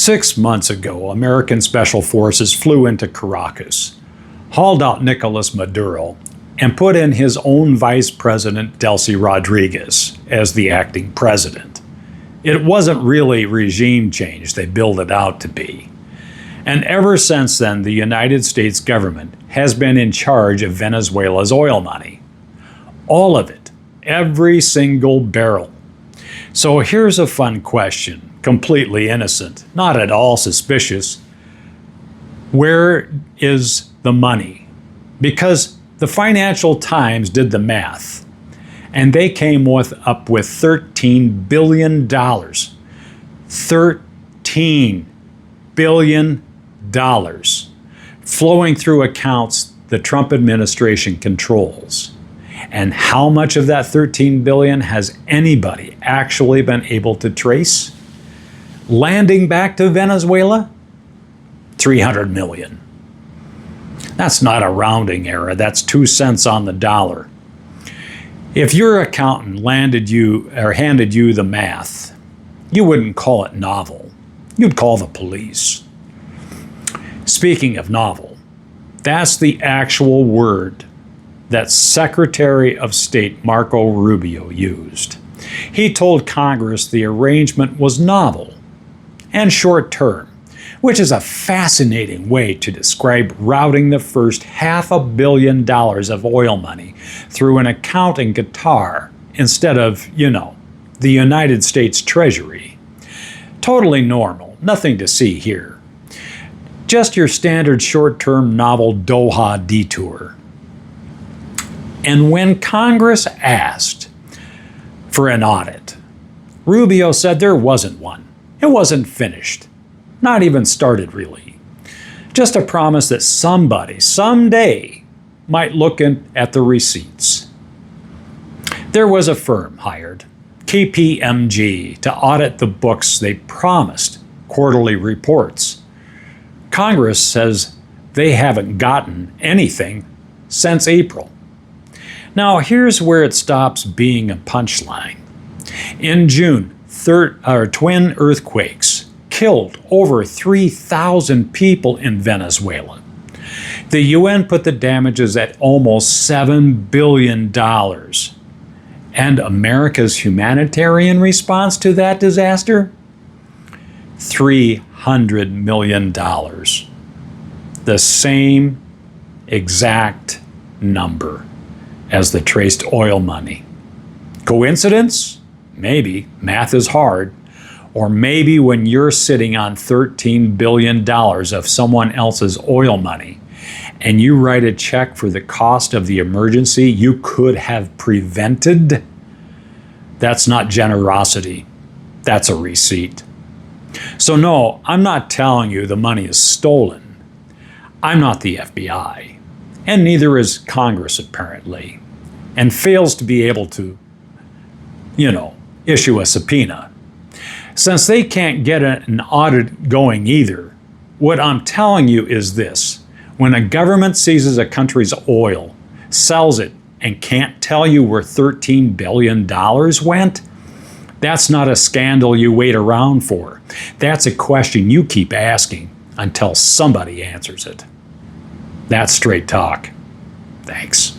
6 months ago, American special forces flew into Caracas, hauled out Nicolas Maduro, and put in his own vice president, Delcy Rodriguez, as the acting president. It wasn't really regime change they billed it out to be. And ever since then, the United States government has been in charge of Venezuela's oil money. All of it, every single barrel. So here's a fun question, completely innocent, not at all suspicious. Where is the money? Because the Financial Times did the math, and they came up with $13 billion. $13 billion flowing through accounts the Trump administration controls. And how much of that $13 billion has anybody actually been able to trace? Landing back to Venezuela? $300 million. That's not a rounding error. That's 2 cents on the dollar. If your accountant handed you the math, you wouldn't call it novel. You'd call the police. Speaking of novel, that's the actual word that Secretary of State Marco Rubio used. He told Congress the arrangement was novel and short-term, which is a fascinating way to describe routing the first $500 million of oil money through an account in Qatar instead of, the United States Treasury. Totally normal, nothing to see here. Just your standard short-term novel Doha detour. And when Congress asked for an audit, Rubio said there wasn't one. It wasn't finished. Not even started, really. Just a promise that somebody, someday, might look at the receipts. There was a firm hired, KPMG, to audit the books they promised, quarterly reports. Congress says they haven't gotten anything since April. Now, here's where it stops being a punchline. In June, twin earthquakes killed over 3,000 people in Venezuela. The UN put the damages at almost $7 billion. And America's humanitarian response to that disaster? $300 million. The same exact number as the traced oil money. Coincidence? Maybe. Math is hard. Or maybe when you're sitting on $13 billion of someone else's oil money and you write a check for the cost of the emergency you could have prevented, that's not generosity. That's a receipt. So no, I'm not telling you the money is stolen. I'm not the FBI. And neither is Congress, apparently, and fails to be able to, issue a subpoena. Since they can't get an audit going either, what I'm telling you is this. When a government seizes a country's oil, sells it, and can't tell you where $13 billion went, that's not a scandal you wait around for. That's a question you keep asking until somebody answers it. That's straight talk. Thanks.